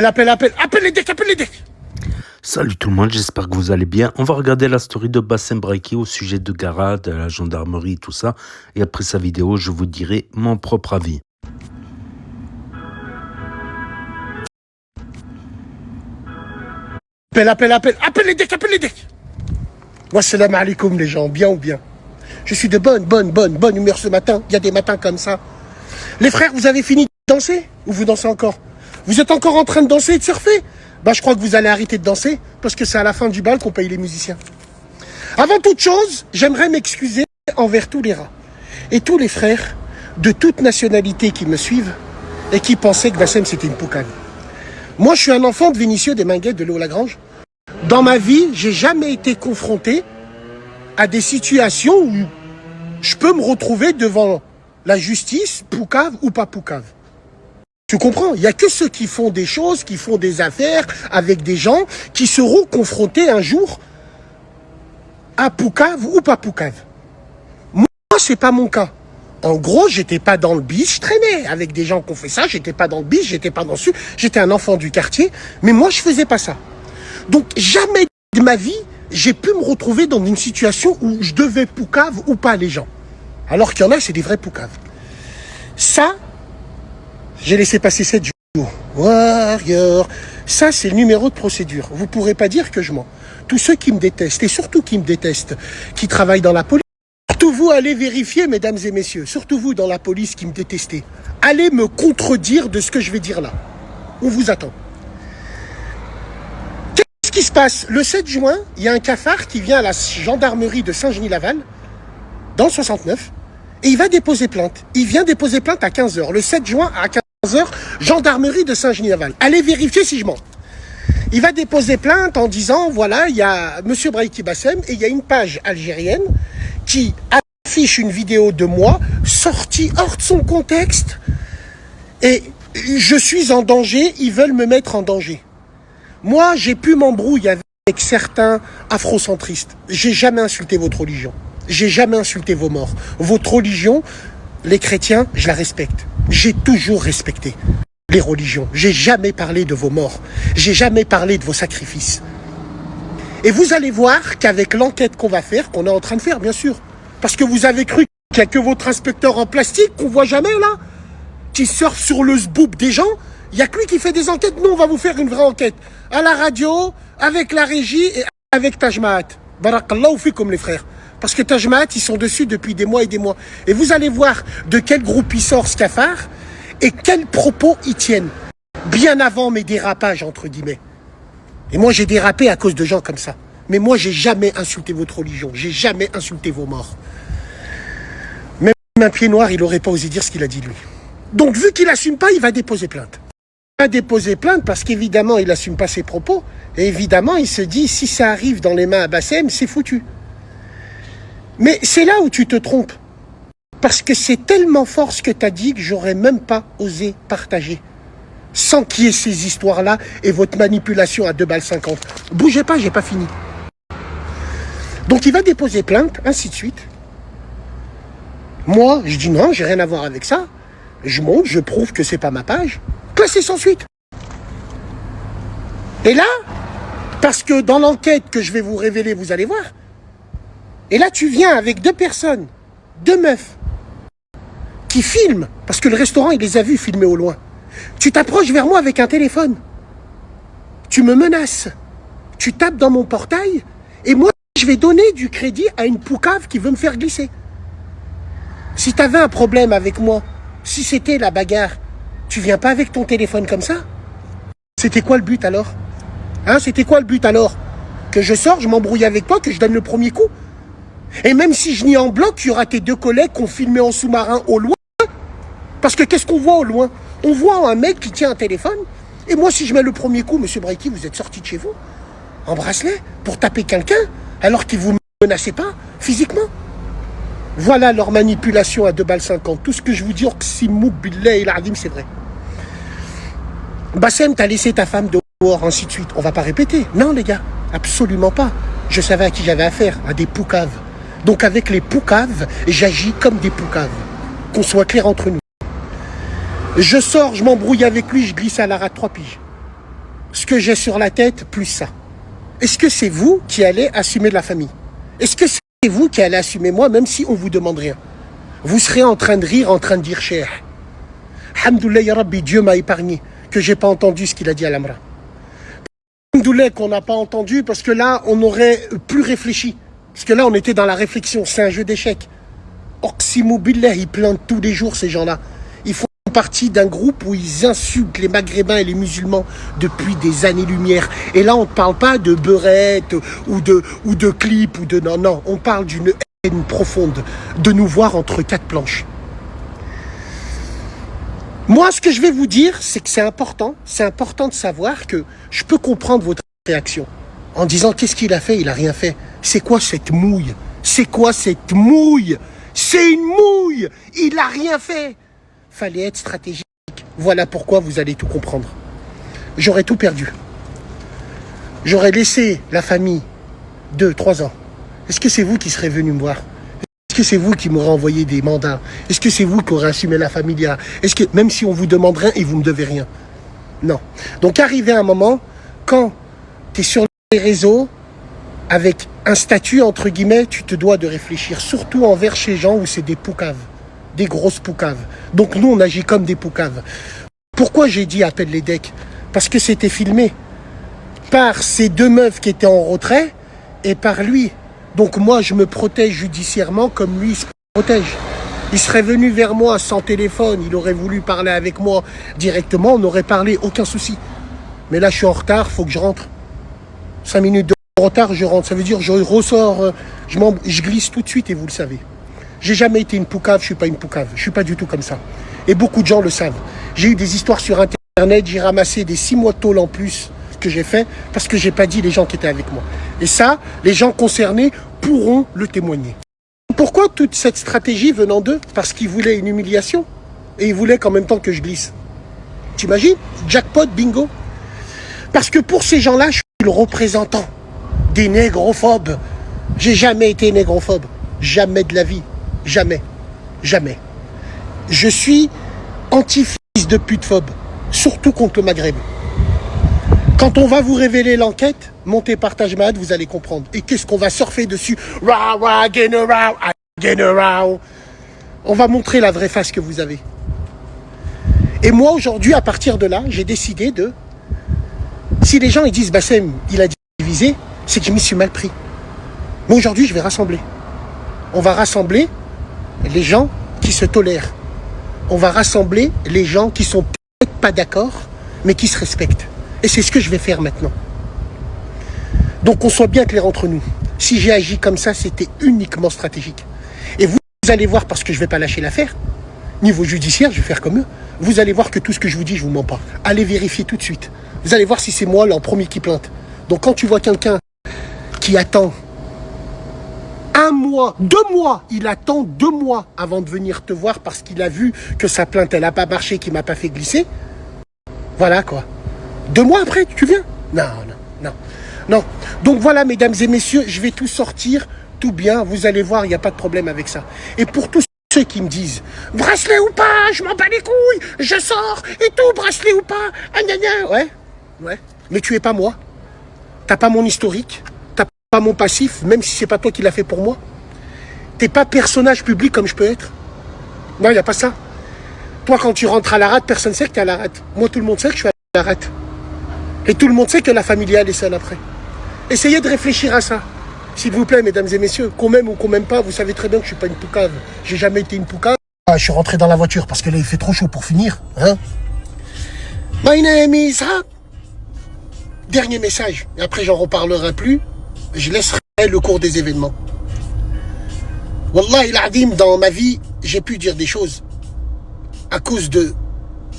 Appelle les decks, appelle les decks. Salut tout le monde, j'espère que vous allez bien. On va regarder la story de Bassem Braiki au sujet de Gara, de la gendarmerie, tout ça. Et après sa vidéo, je vous dirai mon propre avis. Appelle les decks. Wassalamu alaikum les gens, bien ou bien. Je suis de bonne humeur ce matin. Il y a des matins comme ça. Les frères, vous avez fini de danser? Ou vous dansez encore? Vous êtes encore en train de danser et de surfer? Je crois que vous allez arrêter de danser parce que c'est à la fin du bal qu'on paye les musiciens. Avant toute chose, j'aimerais m'excuser envers tous les rats et tous les frères de toute nationalité qui me suivent et qui pensaient que Bassem c'était une poucane. Moi, je suis un enfant de Vénitieux des Minguettes de Léo-Lagrange. Dans ma vie, j'ai jamais été confronté à des situations où je peux me retrouver devant la justice, poucave ou pas poucave. Tu comprends? Il n'y a que ceux qui font des choses, qui font des affaires avec des gens qui seront confrontés un jour à poucave ou pas poucave. Moi, c'est pas mon cas. En gros, j'étais pas dans le bis, je traînais avec des gens qui ont fait ça, j'étais pas dans le bis, j'étais pas dans le sud, j'étais un enfant du quartier, mais moi, je faisais pas ça. Donc, jamais de ma vie, j'ai pu me retrouver dans une situation où je devais poucave ou pas les gens. Alors qu'il y en a, c'est des vrais poucaves. Ça, j'ai laissé passer 7 jours. Warrior. Ça, c'est le numéro de procédure. Vous ne pourrez pas dire que je mens. Tous ceux qui me détestent, et surtout qui me détestent, qui travaillent dans la police, surtout vous, allez vérifier, mesdames et messieurs, surtout vous dans la police qui me détestez, allez me contredire de ce que je vais dire là. On vous attend. Qu'est-ce qui se passe? Le 7 juin, il y a un cafard qui vient à la gendarmerie de Saint-Genis-Laval, dans le 69, et il va déposer plainte. Il vient déposer plainte à 15h. Le 7 juin à 15h, gendarmerie de Saint-Genis-Laval. Allez vérifier si je mens. Il va déposer plainte en disant, voilà, il y a M. Braiki Bassem et il y a une page algérienne qui affiche une vidéo de moi sortie hors de son contexte et je suis en danger, ils veulent me mettre en danger. Moi, j'ai pu m'embrouiller avec certains afrocentristes. J'ai jamais insulté votre religion. J'ai jamais insulté vos morts. Votre religion, les chrétiens, je la respecte. J'ai toujours respecté les religions. J'ai jamais parlé de vos morts. J'ai jamais parlé de vos sacrifices. Et vous allez voir qu'avec l'enquête qu'on va faire, qu'on est en train de faire, bien sûr, parce que vous avez cru qu'il n'y a que votre inspecteur en plastique qu'on voit jamais, là, qui surfe sur le zboub des gens, il n'y a que lui qui fait des enquêtes. Nous, on va vous faire une vraie enquête. À la radio, avec la régie et avec Taj Mahat. Barakallahu fikum, les frères. Parce que Taj Mahat, ils sont dessus depuis des mois et des mois. Et vous allez voir de quel groupe il sort ce cafard et quels propos ils tiennent. Bien avant mes dérapages, entre guillemets. Et moi, j'ai dérapé à cause de gens comme ça. Mais moi, j'ai jamais insulté votre religion. J'ai jamais insulté vos morts. Même un pied noir, il n'aurait pas osé dire ce qu'il a dit lui. Donc, vu qu'il n'assume pas, il va déposer plainte. Il va déposer plainte parce qu'évidemment, il n'assume pas ses propos. Et évidemment, il se dit, si ça arrive dans les mains à Bassem, c'est foutu. Mais c'est là où tu te trompes. Parce que c'est tellement fort ce que tu as dit que j'aurais même pas osé partager. Sans qu'il y ait ces histoires-là et votre manipulation à 2,50 balles. Bougez pas, j'ai pas fini. Donc il va déposer plainte, ainsi de suite. Moi, je dis non, j'ai rien à voir avec ça. Je monte, je prouve que c'est pas ma page. Classé sans suite. Et là, parce que dans l'enquête que je vais vous révéler, vous allez voir. Et là, tu viens avec 2 personnes, 2 meufs, qui filment, parce que le restaurant, il les a vus filmer au loin. Tu t'approches vers moi avec un téléphone. Tu me menaces. Tu tapes dans mon portail, et moi, je vais donner du crédit à une poucave qui veut me faire glisser. Si tu avais un problème avec moi, si c'était la bagarre, tu viens pas avec ton téléphone comme ça? C'était quoi le but alors? C'était quoi le but alors? Que je sors, je m'embrouille avec toi, que je donne le premier coup? Et même si je nie en bloc, il y aura tes 2 collègues qui ont filmé en sous-marin au loin. Parce que qu'est-ce qu'on voit au loin? On voit un mec qui tient un téléphone. Et moi, si je mets le premier coup, monsieur Braiki, vous êtes sorti de chez vous en bracelet pour taper quelqu'un alors qu'il vous menaçait pas physiquement. Voilà leur manipulation à 2,50 balles. Tout ce que je vous dis, Oqsimou billahi al-azim, c'est vrai. Bassem, t'as laissé ta femme dehors, ainsi de suite. On va pas répéter. Non, les gars, absolument pas. Je savais à qui j'avais affaire, à des poucaves. Donc avec les poucaves, j'agis comme des poucaves. Qu'on soit clair entre nous. Je sors, je m'embrouille avec lui, je glisse à la rate 3 piges. ce que j'ai sur la tête, plus ça. Est-ce que c'est vous qui allez assumer de la famille? Est-ce que c'est vous qui allez assumer moi, même si on ne vous demande rien? Vous serez en train de rire, en train de dire Cheikh. Alhamdoulilah, ya Rabbi, Dieu m'a épargné, que j'ai pas entendu ce qu'il a dit à l'Amra. Alhamdoulilah qu'on n'a pas entendu, parce que là, on aurait plus réfléchi. Parce que là, on était dans la réflexion, c'est un jeu d'échecs. Oqsimu billah, ils plantent tous les jours, ces gens-là. Ils font partie d'un groupe où ils insultent les Maghrébins et les musulmans depuis des années-lumière. Et là, on ne parle pas de beurette ou de clip ou de... Non, non, on parle d'une haine profonde, de nous voir entre quatre planches. Moi, ce que je vais vous dire, c'est que c'est important de savoir que je peux comprendre votre réaction. En disant, qu'est-ce qu'il a fait? Il n'a rien fait. C'est quoi cette mouille? C'est quoi cette mouille? C'est une mouille! Il n'a rien fait! Fallait être stratégique. Voilà pourquoi vous allez tout comprendre. J'aurais tout perdu. J'aurais laissé la famille 2-3 ans. Est-ce que c'est vous qui serez venu me voir? Est-ce que c'est vous qui m'aurez envoyé des mandats? Est-ce que c'est vous qui aurez assumé la familia? Est-ce que, même si on vous demande rien et vous ne me devez rien? Non. Donc, arrivé à un moment, quand tu es sur les réseaux, avec un statut, entre guillemets, tu te dois de réfléchir, surtout envers ces gens où c'est des poucaves, des grosses poucaves. Donc nous, on agit comme des poucaves. Pourquoi j'ai dit appelle les decks? Parce que c'était filmé par ces deux meufs qui étaient en retrait et par lui. Donc moi, je me protège judiciairement comme lui se protège. Il serait venu vers moi sans téléphone, il aurait voulu parler avec moi directement, on aurait parlé, aucun souci. Mais là, je suis en retard, faut que je rentre. 5 minutes de retard, je rentre. Ça veut dire je ressors, je glisse tout de suite et vous le savez. J'ai jamais été une poucave, je suis pas une poucave. Je suis pas du tout comme ça. Et beaucoup de gens le savent. J'ai eu des histoires sur Internet, j'ai ramassé des 6 mois de tôle en plus que j'ai fait parce que j'ai pas dit les gens qui étaient avec moi. Et ça, les gens concernés pourront le témoigner. Pourquoi toute cette stratégie venant d'eux? Parce qu'ils voulaient une humiliation et ils voulaient qu'en même temps que je glisse. T'imagines? Jackpot, bingo. Parce que pour ces gens-là, je suis le représentant des négrophobes. J'ai jamais été négrophobe. Jamais de la vie. Jamais. Jamais. Je suis anti-fils de pute-phobe. Surtout contre le Maghreb. Quand on va vous révéler l'enquête, montez partage Mahad, vous allez comprendre. Et qu'est-ce qu'on va surfer dessus? On va montrer la vraie face que vous avez. Et moi, aujourd'hui, à partir de là, j'ai décidé de... Si les gens ils disent Bassem, il a divisé, c'est que je m'y suis mal pris. Mais aujourd'hui, je vais rassembler. On va rassembler les gens qui se tolèrent. On va rassembler les gens qui sont peut-être pas d'accord, mais qui se respectent. Et c'est ce que je vais faire maintenant. Donc on soit bien clair entre nous. Si j'ai agi comme ça, c'était uniquement stratégique. Et vous allez voir, parce que je ne vais pas lâcher l'affaire, niveau judiciaire, je vais faire comme eux, vous allez voir que tout ce que je vous dis, je ne vous mens pas. Allez vérifier tout de suite. Vous allez voir si c'est moi, en premier qui plainte. Donc quand tu vois quelqu'un qui attend 1 mois, 2 mois, il attend 2 mois avant de venir te voir parce qu'il a vu que sa plainte, elle n'a pas marché, qu'il ne m'a pas fait glisser. Voilà quoi. 2 mois après, tu viens? Non, non, non, non. Donc voilà, mesdames et messieurs, je vais tout sortir, tout bien. Vous allez voir, il n'y a pas de problème avec ça. Et pour tous ceux qui me disent, bracelet ou pas, je m'en bats les couilles, je sors et tout, bracelet ou pas, ah, gna, gna. Ouais, ouais. Mais tu es pas moi. T'as pas mon historique. T'as pas mon passif, même si c'est pas toi qui l'as fait pour moi. T'es pas personnage public comme je peux être. Non, il n'y a pas ça. Toi, quand tu rentres à la rate, personne ne sait que tu es à la rate. Moi, tout le monde sait que je suis à la rate. Et tout le monde sait que la familiale est seule après. Essayez de réfléchir à ça. S'il vous plaît, mesdames et messieurs, qu'on m'aime ou qu'on m'aime pas, vous savez très bien que je suis pas une poucave. J'ai jamais été une poucave. Ah, je suis rentré dans la voiture parce que là, il fait trop chaud pour finir. Hein? My name is Rap. Dernier message. Et après, j'en reparlerai plus. Je laisserai le cours des événements. Wallahi l'Adim, dans ma vie, j'ai pu dire des choses. À cause de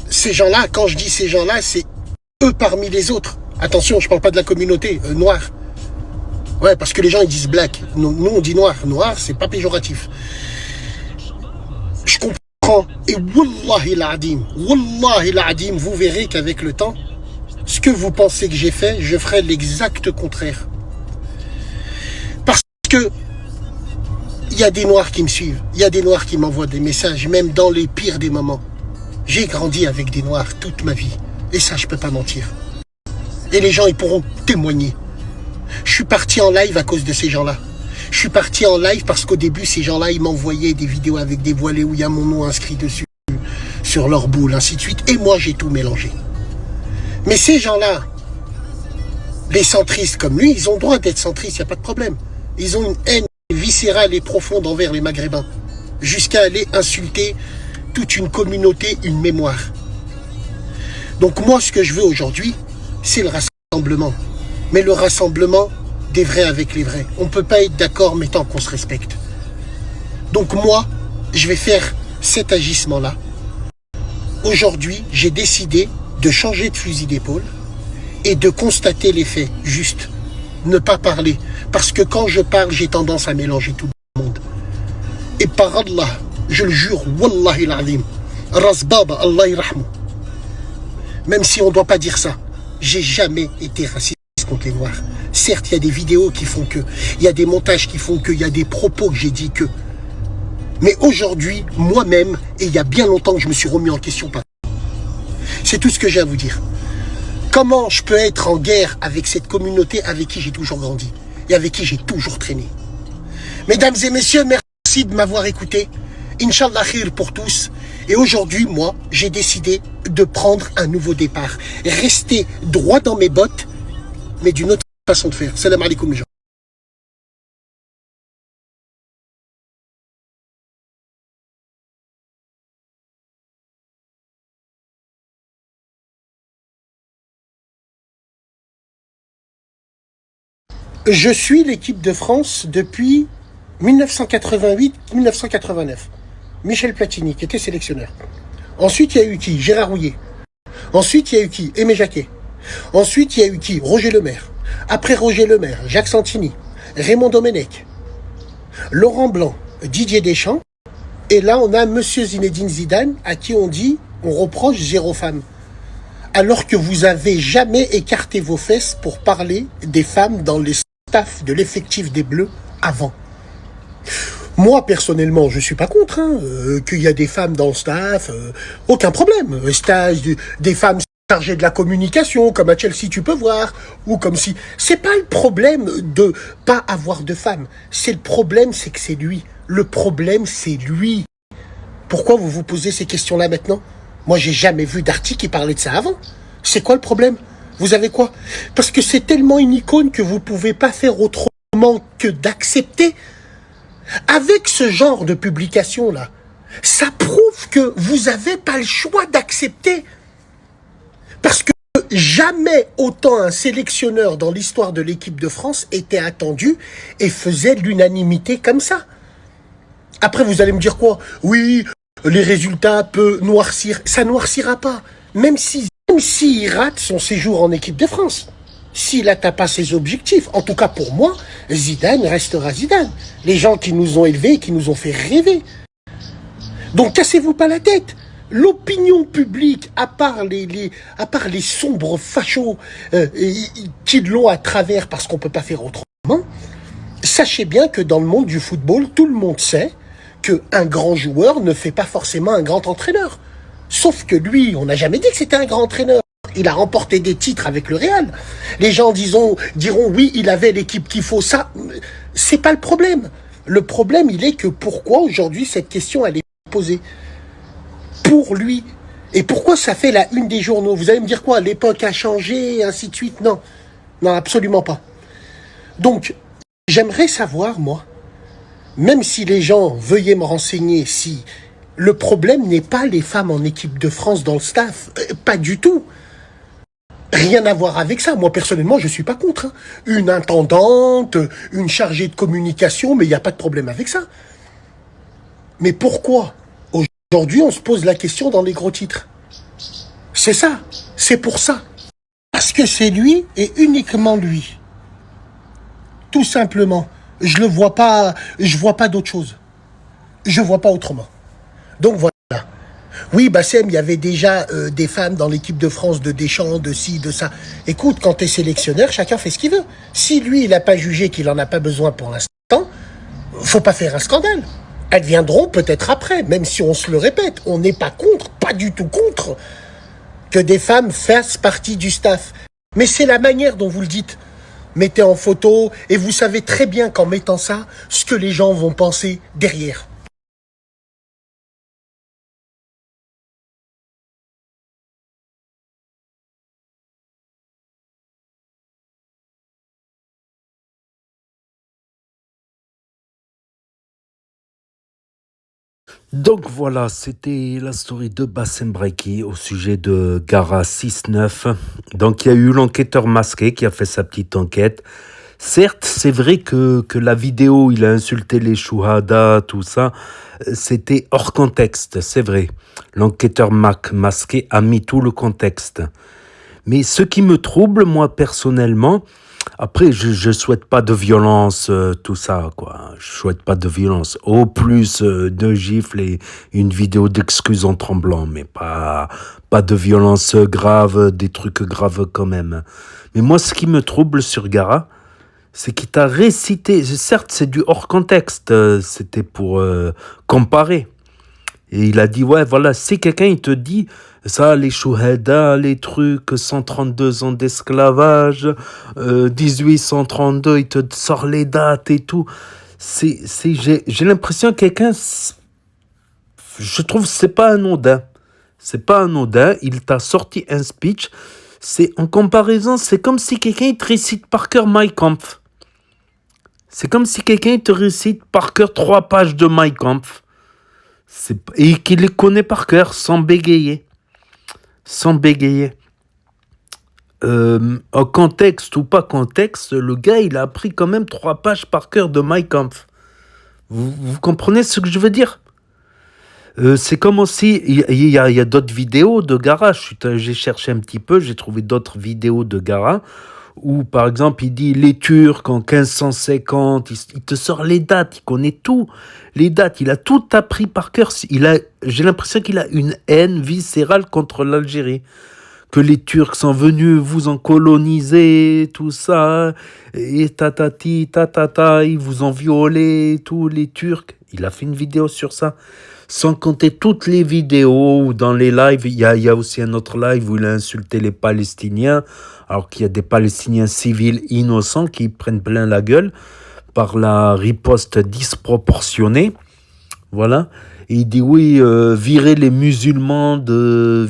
ces gens-là, quand je dis ces gens-là, c'est eux parmi les autres. Attention, je ne parle pas de la communauté noire. Ouais, parce que les gens ils disent black. Nous on dit noir. Noir, c'est pas péjoratif. Je comprends. Et wallahi l'Adim, vous verrez qu'avec le temps, ce que vous pensez que j'ai fait, je ferai l'exact contraire. Parce que il y a des noirs qui me suivent, il y a des noirs qui m'envoient des messages, même dans les pires des moments. J'ai grandi avec des noirs toute ma vie, et ça je peux pas mentir. Et les gens, ils pourront témoigner. Je suis parti en live à cause de ces gens-là. Je suis parti en live parce qu'au début, ces gens-là, ils m'envoyaient des vidéos avec des voilés où il y a mon nom inscrit dessus, sur leur boule, ainsi de suite. Et moi, j'ai tout mélangé. Mais ces gens-là, les centristes comme lui, ils ont le droit d'être centristes, il n'y a pas de problème. Ils ont une haine viscérale et profonde envers les Maghrébins, jusqu'à aller insulter toute une communauté, une mémoire. Donc moi, ce que je veux aujourd'hui, c'est le rassemblement. Mais le rassemblement des vrais avec les vrais. On ne peut pas être d'accord, mais tant qu'on se respecte. Donc moi, je vais faire cet agissement-là. Aujourd'hui, j'ai décidé de changer de fusil d'épaule et de constater les faits, juste. Ne pas parler. Parce que quand je parle, j'ai tendance à mélanger tout le monde. Et par Allah, je le jure, Wallahi l'azim, Rasbaba, Allah irahmou. Même si on ne doit pas dire ça, j'ai jamais été raciste contre les Noirs. Certes, il y a des vidéos qui font que, il y a des montages qui font que, il y a des propos que j'ai dit que. Mais aujourd'hui, moi-même, et il y a bien longtemps que je me suis remis en question par. C'est tout ce que j'ai à vous dire. Comment je peux être en guerre avec cette communauté avec qui j'ai toujours grandi et avec qui j'ai toujours traîné. Mesdames et messieurs, merci de m'avoir écouté. Inch'Allah khir pour tous. Et aujourd'hui, moi, j'ai décidé de prendre un nouveau départ. Rester droit dans mes bottes, mais d'une autre façon de faire. Salam alaikum les gens. Je suis l'équipe de France depuis 1988-1989. Michel Platini, qui était sélectionneur. Ensuite, il y a eu qui? Gérard Rouillet. Ensuite, il y a eu qui? Aimé Jacquet. Ensuite, il y a eu qui? Roger Lemaire. Après Roger Lemaire, Jacques Santini, Raymond Domenech, Laurent Blanc, Didier Deschamps. Et là, on a Monsieur Zinedine Zidane, à qui on reproche zéro femme. Alors que vous avez jamais écarté vos fesses pour parler des femmes dans les staffs de l'effectif des Bleus avant. Moi, personnellement, je suis pas contre qu'il y a des femmes dans le staff, aucun problème. Stage des femmes chargées de la communication, comme à Chelsea, tu peux voir, ou comme si... C'est pas le problème de pas avoir de femmes. C'est le problème, c'est que c'est lui. Le problème, c'est lui. Pourquoi vous vous posez ces questions-là maintenant? Moi, j'ai jamais vu d'article qui parlait de ça avant. C'est quoi le problème? Vous avez quoi? Parce que c'est tellement une icône que vous pouvez pas faire autrement que d'accepter. Avec ce genre de publication-là, ça prouve que vous n'avez pas le choix d'accepter. Parce que jamais autant un sélectionneur dans l'histoire de l'équipe de France était attendu et faisait l'unanimité comme ça. Après, vous allez me dire quoi? Oui, les résultats peuvent noircir. Ça noircira pas. Même s'il rate son séjour en équipe de France. S'il n'atteint pas ses objectifs, en tout cas pour moi, Zidane restera Zidane. Les gens qui nous ont élevés, qui nous ont fait rêver. Donc cassez-vous pas la tête. L'opinion publique, à part les sombres fachos qui l'ont à travers parce qu'on ne peut pas faire autrement, sachez bien que dans le monde du football, tout le monde sait qu'un grand joueur ne fait pas forcément un grand entraîneur. Sauf que lui, on n'a jamais dit que c'était un grand entraîneur. Il a remporté des titres avec le Real. Les gens diront oui, il avait l'équipe qu'il faut. Ça, c'est pas le problème. Le problème, il est que pourquoi aujourd'hui cette question elle est posée pour lui. Et pourquoi ça fait la une des journaux? Vous allez me dire quoi? L'époque a changé, et ainsi de suite. Non, non, absolument pas. Donc, j'aimerais savoir, moi, même si les gens veuillent me renseigner, si le problème n'est pas les femmes en équipe de France dans le staff, pas du tout. Rien à voir avec ça. Moi, personnellement, je suis pas contre. Une intendante, une chargée de communication, mais il n'y a pas de problème avec ça. Mais pourquoi aujourd'hui, on se pose la question dans les gros titres? C'est ça. C'est pour ça. Parce que c'est lui et uniquement lui. Tout simplement. Je vois pas d'autre chose. Je vois pas autrement. Donc voilà. Oui, Bassem, il y avait déjà des femmes dans l'équipe de France, de Deschamps, de ci, de ça. Écoute, quand tu es sélectionneur, chacun fait ce qu'il veut. Si lui, il n'a pas jugé qu'il en a pas besoin pour l'instant, faut pas faire un scandale. Elles viendront peut-être après, même si on se le répète. On n'est pas contre, pas du tout contre, que des femmes fassent partie du staff. Mais c'est la manière dont vous le dites. Mettez en photo et vous savez très bien qu'en mettant ça, ce que les gens vont penser derrière. Donc voilà, c'était la story de Bassem Braiki au sujet de Gara 6-9. Donc il y a eu l'enquêteur masqué qui a fait sa petite enquête. Certes, c'est vrai que la vidéo, il a insulté les chouhada, tout ça, c'était hors contexte, c'est vrai. L'enquêteur masqué a mis tout le contexte. Mais ce qui me trouble, moi, personnellement, après, je souhaite pas de violence, tout ça, quoi. Je souhaite pas de violence. Au plus, de gifles et une vidéo d'excuses en tremblant, mais pas de violence grave, des trucs graves quand même. Mais moi, ce qui me trouble sur Gara, c'est qu'il t'a récité, certes, c'est du hors contexte, c'était pour comparer. Et il a dit, ouais, voilà, si quelqu'un, il te dit, ça, les chouhada, les trucs, 132 ans d'esclavage, 1832, il te sort les dates et tout. J'ai l'impression que quelqu'un, je trouve, c'est pas anodin. C'est pas anodin, il t'a sorti un speech. C'est, en comparaison, c'est comme si quelqu'un, il te récite par cœur Mein Kampf. C'est comme si quelqu'un te récite par cœur 3 pages de Mein Kampf. Et qu'il les connaît par cœur, sans bégayer. Sans bégayer. En contexte ou pas contexte, le gars, il a appris quand même 3 pages par cœur de Mein Kampf. Vous comprenez ce que je veux dire? C'est comme aussi, il y a d'autres vidéos de Gara. J'ai cherché un petit peu, j'ai trouvé d'autres vidéos de Gara. Où, par exemple, il dit les Turcs en 1550, il te sort les dates, il connaît tout, les dates, il a tout appris par cœur. J'ai l'impression qu'il a une haine viscérale contre l'Algérie. Que les Turcs sont venus vous en coloniser, tout ça, et tatati, tatata, ils vous ont violé, tous les Turcs. Il a fait une vidéo sur ça. Sans compter toutes les vidéos où dans les lives, il y a aussi un autre live où il a insulté les Palestiniens, alors qu'il y a des Palestiniens civils innocents qui prennent plein la gueule par la riposte disproportionnée. Voilà. Et il dit oui, virer les musulmans du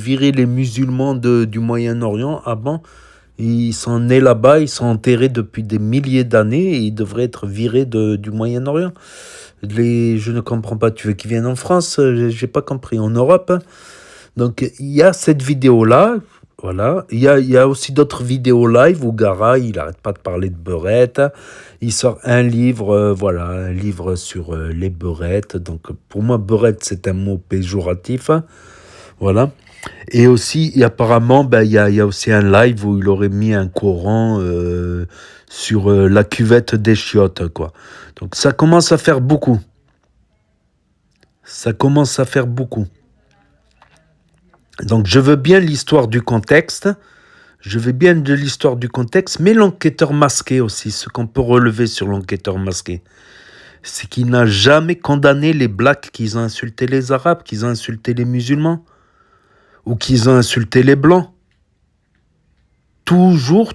Moyen-Orient. Ah bon, ils sont nés là-bas, ils sont enterrés depuis des milliers d'années et ils devraient être virés du Moyen-Orient. Je ne comprends pas. Tu veux qu'ils viennent en France? J'ai pas compris. En Europe? Donc, il y a cette vidéo-là. Voilà. Il y a aussi d'autres vidéos live où Gara, il n'arrête pas de parler de beurette. Il sort un livre, un livre sur les beurettes. Donc, pour moi, beurette, c'est un mot péjoratif. Voilà. Et aussi, apparemment, il y a aussi un live où il aurait mis un Coran sur la cuvette des chiottes, quoi. Donc ça commence à faire beaucoup. Ça commence à faire beaucoup. Donc je veux bien l'histoire du contexte. Je veux bien de l'histoire du contexte, mais l'enquêteur masqué aussi, ce qu'on peut relever sur l'enquêteur masqué, c'est qu'il n'a jamais condamné les blacks qui ont insulté les arabes, qui ont insulté les musulmans, ou qui ont insulté les blancs. Toujours,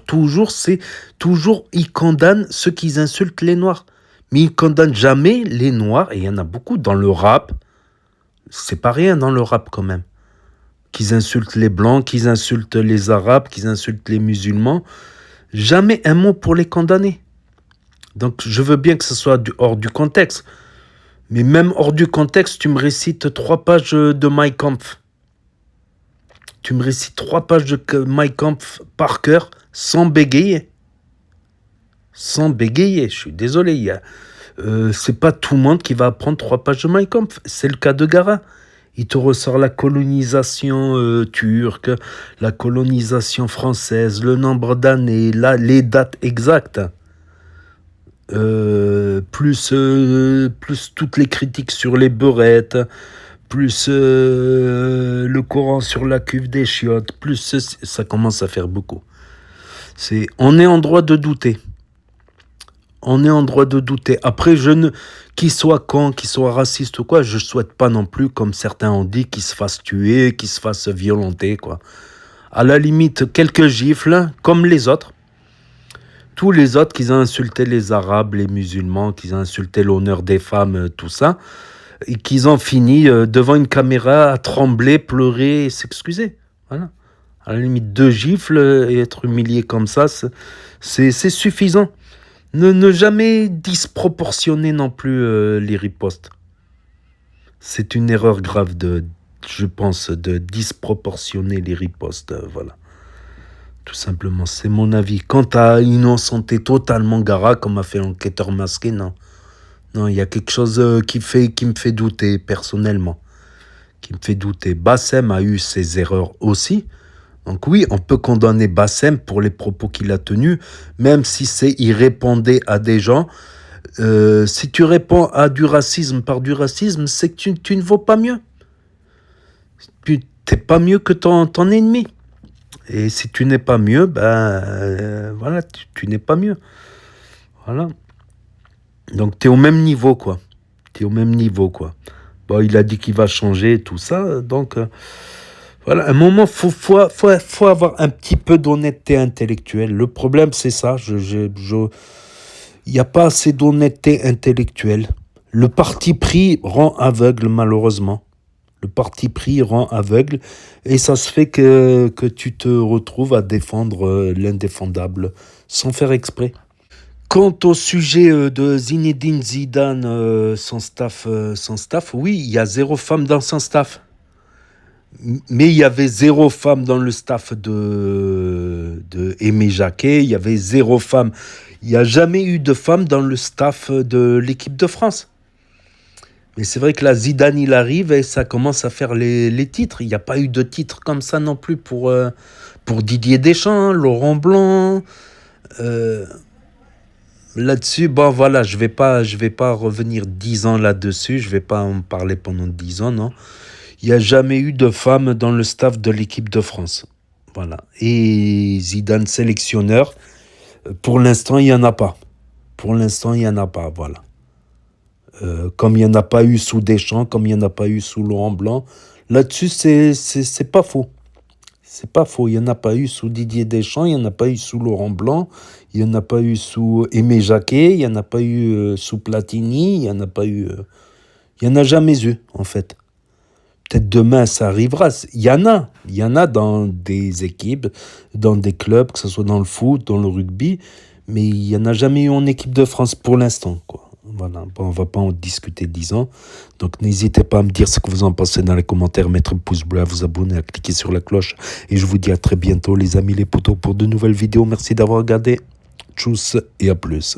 ils condamnent ceux qui insultent les noirs. Mais ils ne condamnent jamais les noirs, et il y en a beaucoup dans le rap. C'est pas rien dans le rap quand même. Qu'ils insultent les blancs, qu'ils insultent les arabes, qu'ils insultent les musulmans. Jamais un mot pour les condamner. Donc je veux bien que ce soit hors du contexte. Mais même hors du contexte, tu me récites 3 pages de Mein Kampf. Tu me récites 3 pages de Mein Kampf par cœur, sans bégayer. Sans bégayer, je suis désolé. C'est pas tout le monde qui va apprendre 3 pages de Mein Kampf. C'est le cas de Gara. Il te ressort la colonisation turque, la colonisation française, le nombre d'années, les dates exactes. Plus toutes les critiques sur les beurettes, plus le Coran sur la cuve des chiottes, plus ça commence à faire beaucoup. On est en droit de douter. On est en droit de douter. Après, qu'il soit con, qu'il soit raciste ou quoi, je souhaite pas non plus, comme certains ont dit, qu'il se fasse tuer, qu'il se fasse violenter, quoi. À la limite, quelques gifles, comme les autres. Tous les autres qui ont insulté les Arabes, les musulmans, qui ont insulté l'honneur des femmes, tout ça, et qu'ils ont fini devant une caméra à trembler, pleurer et s'excuser. Voilà. À la limite, 2 gifles et être humilié comme ça, c'est suffisant. Ne jamais disproportionner non plus les ripostes. C'est une erreur grave je pense, de disproportionner les ripostes. Voilà. Tout simplement, c'est mon avis. Quant à innocenter totalement Gara, comme a fait l'enquêteur masqué, non. Non, il y a quelque chose qui me fait douter, personnellement. Qui me fait douter. Bassem a eu ses erreurs aussi. Donc oui, on peut condamner Bassem pour les propos qu'il a tenus, même si il répondait à des gens. Si tu réponds à du racisme par du racisme, c'est que tu ne vaux pas mieux. Tu n'es pas mieux que ton ennemi. Et si tu n'es pas mieux, voilà, tu n'es pas mieux. Voilà. Donc tu es au même niveau, quoi. Tu es au même niveau, quoi. Bon, il a dit qu'il va changer, tout ça, donc... voilà, à un moment, faut avoir un petit peu d'honnêteté intellectuelle. Le problème, c'est ça. Il n'y a pas assez d'honnêteté intellectuelle. Le parti pris rend aveugle, malheureusement. Le parti pris rend aveugle. Et ça se fait que tu te retrouves à défendre l'indéfendable sans faire exprès. Quant au sujet de Zinedine Zidane, son staff, oui, il y a 0 femme dans son staff. Mais il y avait 0 femme dans le staff de Aimé Jacquet, il y avait 0 femme. Il n'y a jamais eu de femme dans le staff de l'équipe de France. Mais c'est vrai que là, Zidane, il arrive et ça commence à faire les titres. Il n'y a pas eu de titres comme ça non plus pour Didier Deschamps, Laurent Blanc. Là-dessus, bon voilà, je vais pas revenir 10 ans là-dessus. Je ne vais pas en parler pendant 10 ans, non. Il n'y a jamais eu de femme dans le staff de l'équipe de France. Voilà. Et Zidane sélectionneur, pour l'instant, il n'y en a pas. Pour l'instant, il n'y en a pas, voilà. Comme il n'y en a pas eu sous Deschamps, comme il n'y en a pas eu sous Laurent Blanc. Là-dessus, c'est pas faux. C'est pas faux. Il n'y en a pas eu sous Didier Deschamps, il n'y en a pas eu sous Laurent Blanc, il n'y en a pas eu sous Aimé Jacquet, il n'y en a pas eu sous Platini, il n'y en a pas eu... il n'y en a jamais eu, en fait. Peut-être demain, ça arrivera. Il y en a dans des équipes, dans des clubs, que ce soit dans le foot, dans le rugby, mais il n'y en a jamais eu en équipe de France pour l'instant, quoi. Voilà, bon, on ne va pas en discuter 10 ans. Donc n'hésitez pas à me dire ce que vous en pensez dans les commentaires, mettre un pouce bleu, à vous abonner, à cliquer sur la cloche. Et je vous dis à très bientôt les amis, les potos, pour de nouvelles vidéos. Merci d'avoir regardé. Tchuss et à plus.